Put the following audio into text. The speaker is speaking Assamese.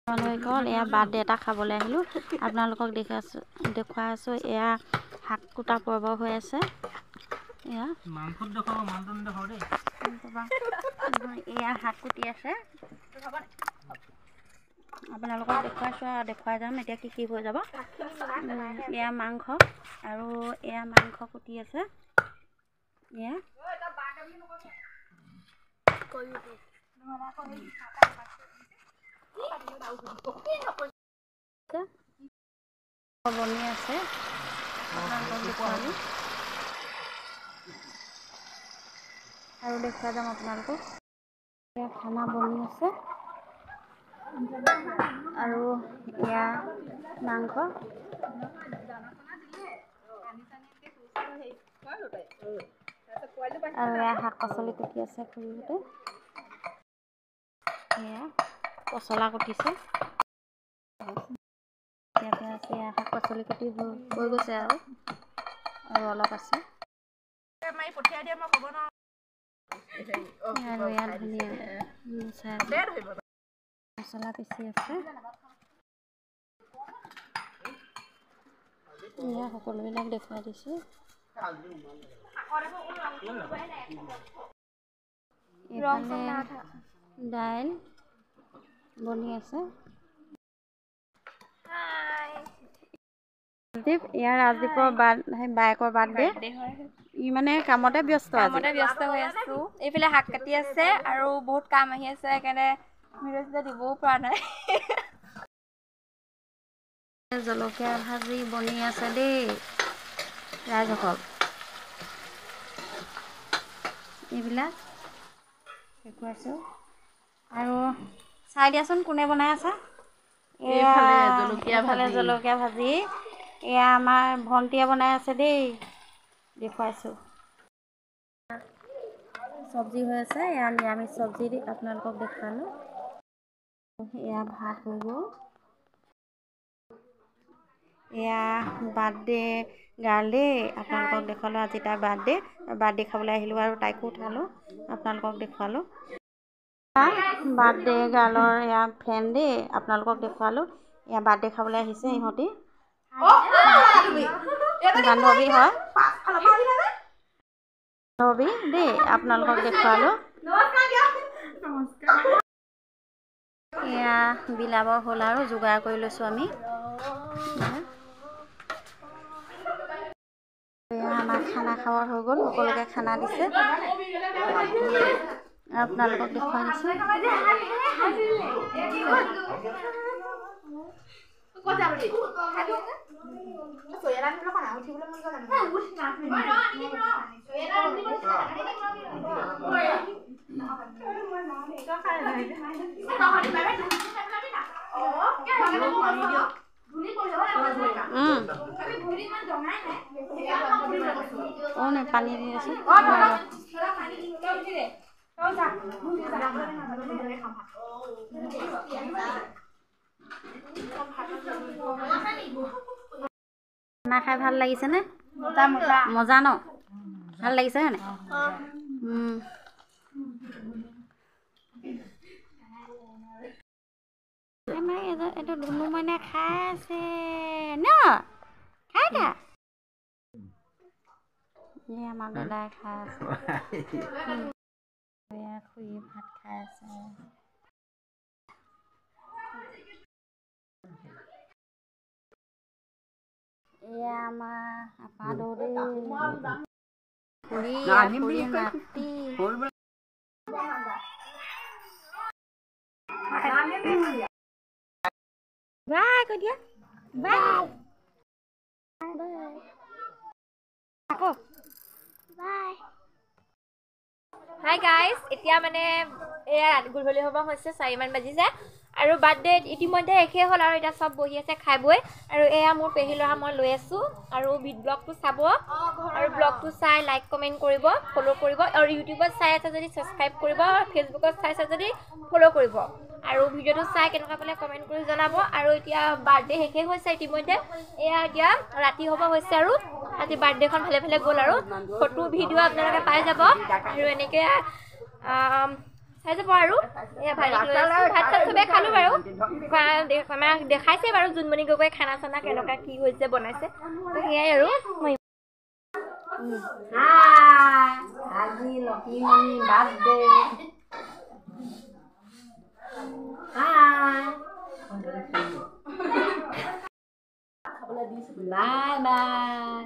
এয়া বাৰ্থডে এটা খাবলৈ আহিলোঁ। আপোনালোকক দেখুৱাই আছোঁ। এয়া শাক কুটা পৰ্ব হৈ আছে। এয়া এয়া শাক কুটি আছে। আপোনালোকক দেখুৱাইছোঁ আৰু দেখুৱাই যাম এতিয়া কি হৈ যাব। এয়া মাংস আৰু এয়া মাংস কুটি আছে। এয়া বনি আছে আৰু দেখুৱাই যাম আপোনালোকক। খানা বনি আছে আৰু এয়া মাংস আৰু এয়া শাক পাচলি কুটি আছে খুৰীহঁতে। এয়া পচলা কুটিছে। এয়া শাক পাচলি কুটি হৈ গৈছে আৰু অলপ আছে। আৰু এয়া ধুনীয়া মচলা পিচি আছে। এয়া সকলোবিলাক দেখুৱাই দিছোঁ। এইফালে দাইল বনি আছে। ইয়াৰ ৰাজদীপৰ বায়েকৰ বাৰ্থডে। ই মানে কামতে ব্যস্ত হৈ আছো। এইফালে শাক কাটি আছে আৰু বহুত কাম আহি আছে, সেইকাৰণে ভিডিঅ' দিবও পৰা নাই। জলকীয়া ভাজি বনি আছে দেই ৰাইজসকল। এইবিলাক দেখুৱাইছোঁ আৰু চাই দিয়াচোন কোনে বনাই আছে। এইফালে জলকীয়া ভাজি। এয়া আমাৰ ভণ্টিয়ে বনাই আছে দেই, দেখুৱাইছোঁ। চব্জি হৈ আছে, এয়া নিৰামিষ চব্জি দি আপোনালোকক দেখালোঁ। এয়া ভাত হৈ গ'ল। এয়া বাৰ্থডে গাৰ্ল দেই, আপোনালোকক দেখুৱালোঁ। আজি তাইৰ বাৰ্থডে খাবলৈ আহিলোঁ আৰু তাইকো উঠালোঁ, আপোনালোকক দেখুৱালোঁ। বাৰ্থডে গাৰ্লৰ এয়া ফ্ৰেণ্ড দেই, আপোনালোকক দেখুৱালোঁ। এয়া বাৰ্থডে খাবলৈ আহিছে ইহঁতি। বান্ধৱী হয় দেই, আপোনালোকক দেখুৱালোঁ। এয়া বিলাবৰ হ'ল আৰু যোগাৰ কৰি লৈছোঁ আমি। এয়া আমাৰ খানা খাবৰ হৈ গ'ল, সকলোকে খানা দিছে। আপোনালোকক দেখুৱাই দিছোঁ। পানী দি আছোঁ। খানা খাই ভাল লাগিছেনে? মজা ন? ভাল লাগিছে হয়নে? এইটো ধুনু মানে খাই আছে ন? খাই দা। আমাৰ দাদাই খাই আছে। খুৰী ভাত খাই আছে। এয়া আমাৰ আপাদৌ দেই। খুৰী নাতি। বাই কৈ দিয়া। বাই। আকৌ বাই। হাই গাইজ, এতিয়া মানে এয়া গধূলি হ'ব হৈছে, 4 মান বাজিছে আৰু বাৰ্থডে ইতিমধ্যে শেষেই হ'ল আৰু এতিয়া চব বহি আছে খাই বৈ। আৰু এয়া মোৰ পেহী ল'ৰা মই লৈ আছোঁ আৰু ব্লগটো চাব আৰু ব্লগটো চাই লাইক কমেণ্ট কৰিব, ফ'ল' কৰিব আৰু ইউটিউবত চাই আছে যদি ছাবস্ক্ৰাইব কৰিব, ফেচবুকত চাইছে যদি ফ'ল' কৰিব আৰু ভিডিঅ'টো চাই কেনেকুৱা পালে কমেণ্ট কৰি জনাব। আৰু এতিয়া বাৰ্থডে শেষেই হৈছে ইতিমধ্যে, এয়া এতিয়া ৰাতি হ'ব হৈছে আৰু আজি বাৰ্থডেখন ভালে গ'ল আৰু ফটো ভিডিঅ' আপোনালোকে পাই যাব। আৰু এনেকৈ চাই যাব আৰু এয়া ভাত চাত চবে খালো বাৰু আমাক দেখাইছে বাৰু জোনমণি গগৈ খানা চানা কেনেকুৱা কি হৈছে বনাইছে তো সেয়াই আৰু আজি লক্ষীমণি বাৰ্থডে বাই বাই